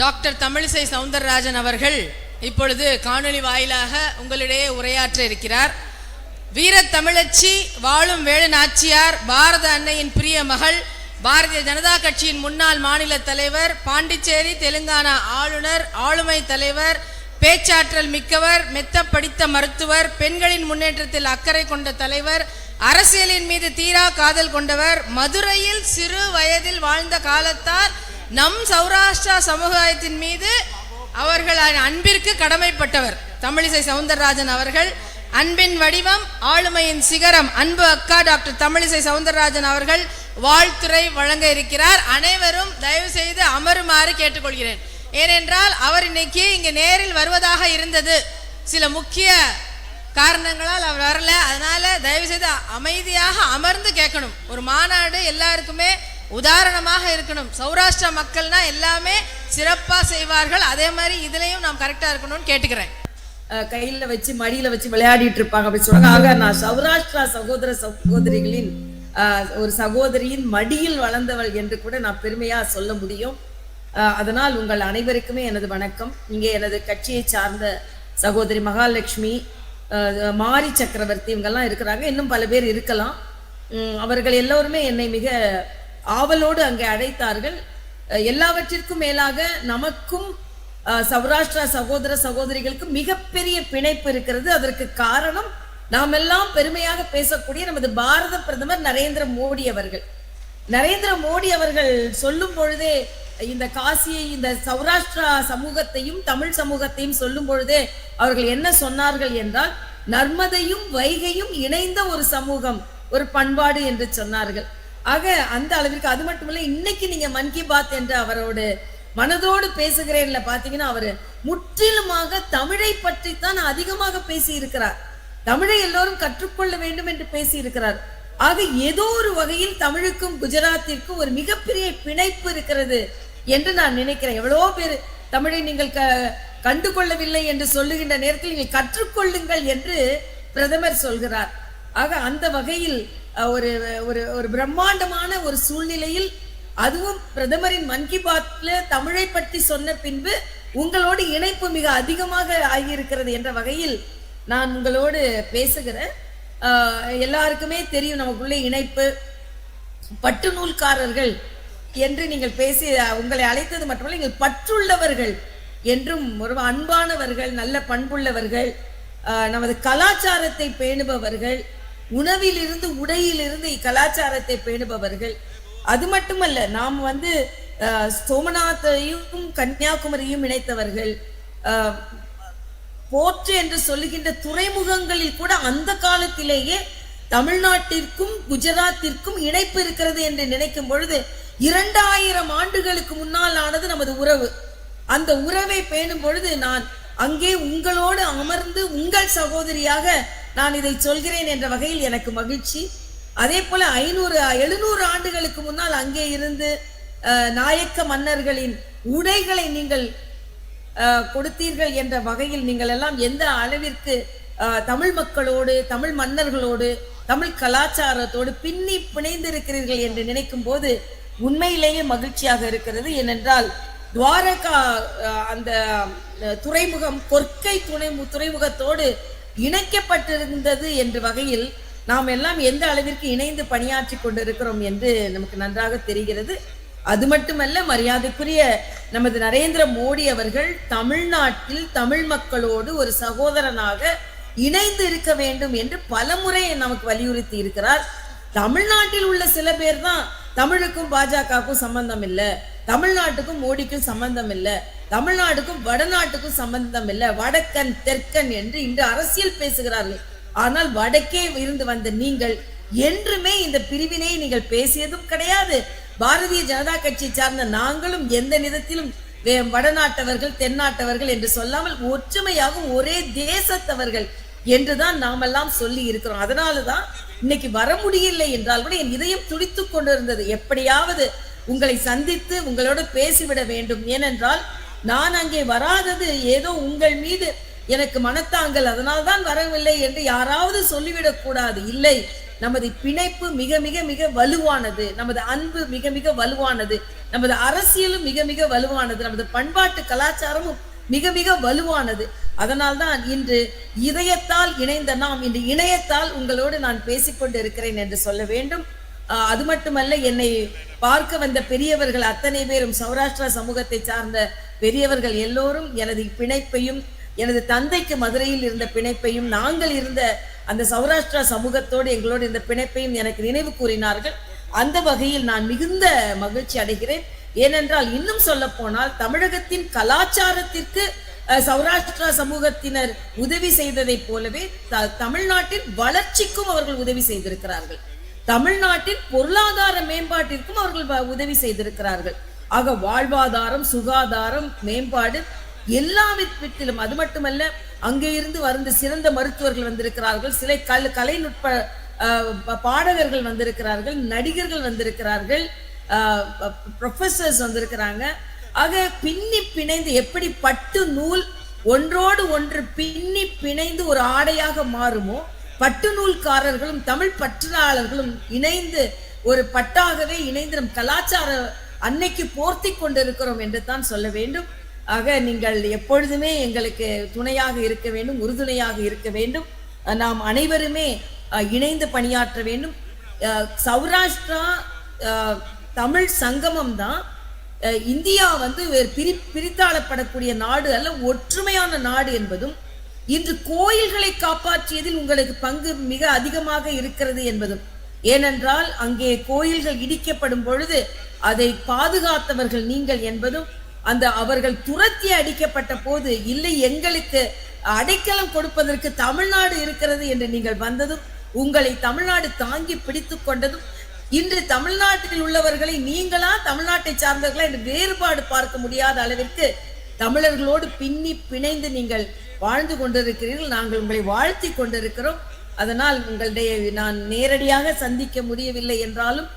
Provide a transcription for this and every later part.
Doctor Tamilisai Soundararajan அவர்கள் இப்பொழுது காணொலி வாயிலாக உங்களிடையே உரையாற்ற இருக்கிறார். வீரத் தமிழச்சி வாழும் வேலு நாச்சியார், பாரத அன்னையின் பிரிய மகள், பாரதிய ஜனதா கட்சியின் முன்னாள் மாநில தலைவர், பாண்டிச்சேரி தெலுங்கானா ஆளுநர், ஆளுமை தலைவர், பேச்சாற்றல் மிக்கவர், மெத்த படித்த மருத்துவர், பெண்களின் முன்னேற்றத்தில் அக்கறை கொண்ட தலைவர், அரசியலின் மீது தீரா காதல் கொண்டவர், மதுரையில் சிறு வயதில் வாழ்ந்த காலத்தால் நம் சௌராஷ்டிரா சமுதாயத்தின் மீது அவர்கள் அன்பிற்கு கடமைப்பட்டவர் தமிழிசை சவுந்தரராஜன் அவர்கள். அன்பின் வடிவம், ஆளுமையின் சிகரம், அன்பு அக்கா டாக்டர் தமிழிசை சவுந்தரராஜன் அவர்கள் வாழ்த்துரை வழங்க இருக்கிறார். அனைவரும் தயவு செய்து அமருமாறு கேட்டுக்கொள்கிறேன். ஏனென்றால் அவர் இன்னைக்கு இங்கே நேரில் வருவதாக இருந்தது, சில முக்கிய காரணங்களால் அவர் வரல. அதனால தயவு செய்து அமைதியாக அமர்ந்து கேட்கணும். ஒரு மாநாடு எல்லாருக்குமே உதாரணமாக இருக்கணும். சௌராஷ்டிரா மக்கள்னா எல்லாமே சிறப்பாக செய்வார்கள், அதே மாதிரி இதுலயும் நாம் கரெக்டா இருக்கணும்னு கேட்டுக்கிறேன். கையில வச்சு மடியில வச்சு விளையாடிட்டு இருப்பாங்க அப்படி சொல்றாங்க. ஆக நான் சௌராஷ்டிரா சகோதர சகோதரிகளின் ஒரு சகோதரியின் மடியில் வளர்ந்தவள் என்று கூட நான் பெருமையா சொல்ல முடியும். அதனால் உங்கள் அனைவருக்குமே எனது வணக்கம். இங்கே எனது கட்சியை சார்ந்த சகோதரி மகாலட்சுமி, மாரி சக்கரவர்த்தி இவங்கெல்லாம் இருக்கிறாங்க, இன்னும் பல பேர் இருக்கலாம். அவர்கள் எல்லோருமே என்னை மிக ஆவலோடு அங்கே அழைத்தார்கள். எல்லாவற்றிற்கும் மேலாக நமக்கும் சௌராஷ்டிரா சகோதர சகோதரிகளுக்கு மிகப்பெரிய பிணைப்பு இருக்கிறது. அதற்கு காரணம் நாம் எல்லாம் பெருமையாக பேசக்கூடிய நமது பாரத பிரதமர் நரேந்திர மோடி அவர்கள். நரேந்திர மோடி அவர்கள் சொல்லும் பொழுதே இந்த காசியை, இந்த சௌராஷ்டிரா சமூகத்தையும் தமிழ் சமூகத்தையும் சொல்லும் பொழுதே அவர்கள் என்ன சொன்னார்கள் என்றால், நர்மதையும் வைகையும் இணைந்த ஒரு சமூகம், ஒரு பண்பாடு என்று சொன்னார்கள். ஆக அந்த அளவிற்கு, அது மட்டுமல்ல, இன்னைக்கு நீங்க மன் கி பாத் என்ற அவரோடு மனதோடு பேசுகிறேன்ல பாத்தீங்கன்னா, அவரு முற்றிலுமாக தமிழை பற்றி தான் அதிகமாக பேசி இருக்கிறார். தமிழை எல்லோரும் கற்றுக்கொள்ள வேண்டும் என்று பேசி இருக்கிறார். ஆக ஏதோ ஒரு வகையில் தமிழுக்கும் குஜராத்திற்கும் ஒரு மிகப்பெரிய பிணைப்பு இருக்கிறது என்று நான் நினைக்கிறேன். எவ்வளவோ பேர் தமிழை நீங்கள் கண்டு கொள்ளவில்லை என்று சொல்லுகின்ற நேரத்தில் நீங்கள் கற்றுக்கொள்ளுங்கள் என்று பிரதமர் சொல்கிறார். ஆக அந்த வகையில் ஒரு ஒரு ஒரு பிரம்மாண்டமான ஒரு சூழ்நிலையில், அதுவும் பிரதமரின் மன் கி பாத்ல தமிழை பற்றி சொன்ன பின்பு உங்களோடு இணைப்பு மிக அதிகமாக ஆகியிருக்கிறது என்ற வகையில் நான் உங்களோடு பேசுகிறேன். எல்லாருக்குமே தெரியும் நமக்குள்ளே இணைப்பு. பட்டு நூல்காரர்கள் என்று நீங்கள் பேசி உங்களை அழைத்தது மட்டுமல்ல, நீங்கள் பற்றுள்ளவர்கள் என்றும், ஒரு அன்பானவர்கள், நல்ல பண்புள்ளவர்கள், நமது கலாச்சாரத்தை பேணுபவர்கள், உணவிலிருந்து உடையிலிருந்து கலாச்சாரத்தை பேணுபவர்கள். அது மட்டுமல்ல, நாம் சோமநாத்தையும் கன்னியாகுமரியும் இணைத்தவர்கள். போற்று என்று சொல்லுகின்ற துறைமுகங்களில் கூட அந்த காலத்திலேயே தமிழ்நாட்டிற்கும் குஜராத்திற்கும் இணைப்பு இருக்கிறது என்று நினைக்கும் பொழுது, 2000 ஆண்டுகளுக்கு முன்னால் ஆனது நமது உறவு. அந்த உறவை பேணும் பொழுது நான் அங்கே உங்களோடு அமர்ந்து உங்கள் சகோதரியாக நான் இதை சொல்கிறேன் என்ற வகையில் எனக்கு மகிழ்ச்சி. அதே போல 500-700 ஆண்டுகளுக்கு முன்னால் அங்கே இருந்து நாயக்க மன்னர்களின் உடைகளை நீங்கள் கொடுத்தீர்கள் என்ற வகையில் நீங்கள் எல்லாம் எந்த அளவிற்கு தமிழ் மக்களோடு, தமிழ் மன்னர்களோடு, தமிழ் கலாச்சாரத்தோடு பின்னி பிணைந்திருக்கிறீர்கள் என்று நினைக்கும் போது உண்மையிலேயே மகிழ்ச்சியாக இருக்கிறது. ஏனென்றால் துவாரகா அந்த துறைமுகம் கொற்கை துறைமுகத்தோடு இணைக்கப்பட்டிருந்தது என்ற வகையில் நாம் எல்லாம் எந்த அளவிற்கு இணைந்து பணியாற்றி கொண்டிருக்கிறோம் என்று நமக்கு நன்றாக தெரிகிறது. அது மட்டுமல்ல, மரியாதைக்குரிய நமது நரேந்திர மோடி அவர்கள் தமிழ்நாட்டில் தமிழ் மக்களோடு ஒரு சகோதரனாக இணைந்து இருக்க வேண்டும் என்று பலமுறை நமக்கு வலியுறுத்தி இருக்கிறார். தமிழ்நாட்டில் உள்ள சில பேர் தான் தமிழுக்கும் பாஜகவுக்கும் சம்பந்தம் இல்லை, தமிழ்நாட்டுக்கும் மோடிக்கும் சம்பந்தம் இல்லை, தமிழ்நாட்டுக்கும் வடநாட்டுக்கும் சம்பந்தம் இல்லை, வடக்கன் தெற்கன் என்று இன்று அரசியல் பேசுகிறார்கள். ஆனால் வடக்கே இருந்து வந்த நீங்கள் என்றுமே இந்த பிரிவினை நீங்கள் பேசியதும் கிடையாது. பாரதிய ஜனதா கட்சி சார்ந்த நாங்களும் எந்த விதத்திலும் வடநாட்டவர்கள் தென்னாட்டவர்கள் என்று சொல்லாமல் ஒற்றுமையாகவும் ஒரே தேசத்தவர்கள் என்றுதான் நாமெல்லாம் சொல்லி இருக்கிறோம். அதனாலதான் இன்னைக்கு வர முடியலை என்றால் கூட என் இதயம் துடித்து கொண்டிருந்தது, எப்படியாவது உங்களை சந்தித்து உங்களோட பேசிவிட வேண்டும். ஏனென்றால் நான் அங்கே வராதது ஏதோ உங்கள் மீது எனக்கு மனத்தாங்கல், அதனால்தான் வரவில்லை என்று யாராவது சொல்லிவிடக் கூடாது. இல்லை, நமது பிணைப்பு மிக மிக மிக வலுவானது, நமது அன்பு மிக மிக வலுவானது. நமது அரசியலும் மிக மிக வலுவானது, நமது பண்பாட்டு கலாச்சாரமும் மிக மிக வலுவானது. அதனால்தான் இன்று இதயத்தால் இணைந்த நாம் இன்று இணையத்தால் உங்களோடு நான் பேசிக்கொண்டு இருக்கிறேன் என்று சொல்ல வேண்டும். அது மட்டுமல்ல, என்னை பார்க்க வந்த பெரியவர்கள் அத்தனை பேரும், சௌராஷ்டிரா சமூகத்தை சார்ந்த பெரியவர்கள் எல்லோரும் எனது பிணைப்பையும், எனது தந்தைக்கு மதுரையில் இருந்த பிணைப்பையும், நாங்கள் இருந்த அந்த சௌராஷ்டிரா சமூகத்தோடு எங்களோடு இருந்த பிணைப்பையும் எனக்கு நினைவு கூறினார்கள். அந்த வகையில் நான் மிகுந்த மகிழ்ச்சி அடைகிறேன். ஏனென்றால் இன்னும் சொல்ல போனால் தமிழகத்தின் கலாச்சாரத்திற்கு சௌராஷ்டிரா சமூகத்தினர் உதவி செய்ததை போலவே தமிழ்நாட்டின் வளர்ச்சிக்கும் அவர்கள் உதவி செய்திருக்கிறார்கள். தமிழ்நாட்டின் பொருளாதார மேம்பாட்டிற்கும் அவர்கள் உதவி செய்திருக்கிறார்கள். ஆக வாழ்வாதாரம், சுகாதாரம், மேம்பாடு எல்லா விதத்திலும். அது மட்டுமல்ல, அங்கே இருந்து வந்து சிறந்த மருத்துவர்கள் வந்திருக்கிறார்கள், சில கலைநுட்ப பாடகர்கள் வந்திருக்கிறார்கள், நடிகர்கள் வந்திருக்கிறார்கள், ப்ரொஃபசர்ஸ் வந்திருக்கிறாங்க. ஆக பின்னி பிணைந்து, எப்படி பட்டு நூல் ஒன்றோடு ஒன்று பின்னி பிணைந்து ஒரு ஆடையாக மாறுமோ, பட்டு நூல்காரர்களும் தமிழ் பற்றாளர்களும் இணைந்து ஒரு பட்டாகவே இணைந்து நம் கலாச்சார அன்னைக்கு போர்த்தி கொண்டிருக்கிறோம் என்று தான் சொல்ல வேண்டும். ஆக நீங்கள் எப்பொழுதுமே எங்களுக்கு துணையாக இருக்க வேண்டும், உறுதுணையாக இருக்க வேண்டும். நாம் அனைவருமே இணைந்து பணியாற்ற வேண்டும். சௌராஷ்டிரா தமிழ் சங்கமம் தான் இந்தியா வந்து பிரித்தாளப்படக்கூடிய நாடு அல்ல, ஒற்றுமையான நாடு என்பதும், இன்று கோயில்களை காப்பாற்றியதில் உங்களுக்கு பங்கு மிக அதிகமாக இருக்கிறது என்பதும். ஏனென்றால் அங்கே கோயில்கள் இடிக்கப்படும் பொழுது அதை பாதுகாத்தவர்கள் நீங்கள் என்பதும், அந்த அவர்கள் துரத்தி அடிக்கப்பட்ட போது இல்லை எங்களுக்கு அடைக்கலம் கொடுப்பதற்கு தமிழ்நாடு இருக்கிறது என்று நீங்கள் வந்ததும், உங்களை தமிழ்நாடு தாங்கி பிடித்து கொண்டதும், இன்று தமிழ்நாட்டில் உள்ளவர்களை நீங்களா தமிழ்நாட்டை சார்ந்தவர்களா என்று வேறுபாடு பார்க்க முடியாத அளவிற்கு தமிழர்களோடு பின்னி பிணைந்து நீங்கள் வாழ்ந்து கொண்டிருக்கிறீர்கள். நாங்கள் உங்களை வாழ்த்தி கொண்டிருக்கிறோம். அதனால் உங்களுடைய நான் நேரடியாக சந்திக்க முடியவில்லை என்றாலும்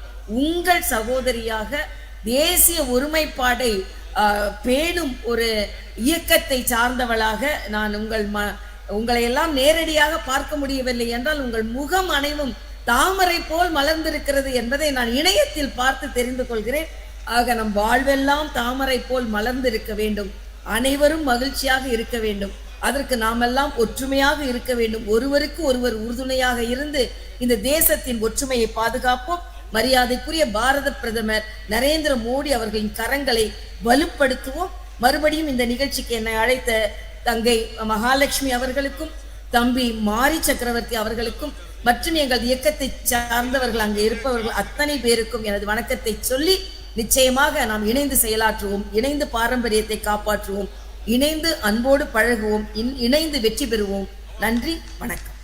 உங்கள் சகோதரியாக தேசிய ஒருமைப்பாடை பேணும் ஒரு இயக்கத்தை சார்ந்தவளாக நான் உங்களை எல்லாம் நேரடியாக பார்க்க முடியவில்லை என்றால் உங்கள் முகம் அனைவும் தாமரை போல் மலர்ந்திருக்கிறது என்பதை நான் இணையத்தில் பார்த்து தெரிந்து கொள்கிறேன். ஆக நம் வாழ்வெல்லாம் தாமரை போல் மலர்ந்திருக்க வேண்டும், அனைவரும் மகிழ்ச்சியாக இருக்க வேண்டும். அதற்கு நாமெல்லாம் ஒற்றுமையாக இருக்க வேண்டும். ஒருவருக்கு ஒருவர் உறுதுணையாக இருந்து இந்த தேசத்தின் ஒற்றுமையை பாதுகாப்போம். மரியாதைக்குரிய பாரத பிரதமர் நரேந்திர மோடி அவர்களின் கரங்களை வலுப்படுத்துவோம். மறுபடியும் இந்த நிகழ்ச்சிக்கு என்னை அழைத்த தங்கை மகாலட்சுமி அவர்களுக்கும், தம்பி மாரி சக்கரவர்த்தி அவர்களுக்கும் மற்றும் எங்கள் இயக்கத்தை சார்ந்தவர்கள் அங்கே இருப்பவர்கள் அத்தனை பேருக்கும் எனது வணக்கத்தை சொல்லி, நிச்சயமாக நாம் இணைந்து செயலாற்றுவோம், இணைந்து பாரம்பரியத்தை காப்பாற்றுவோம், இணைந்து அன்போடு பழகுவோம், இணைந்து வெற்றி பெறுவோம். நன்றி, வணக்கம்.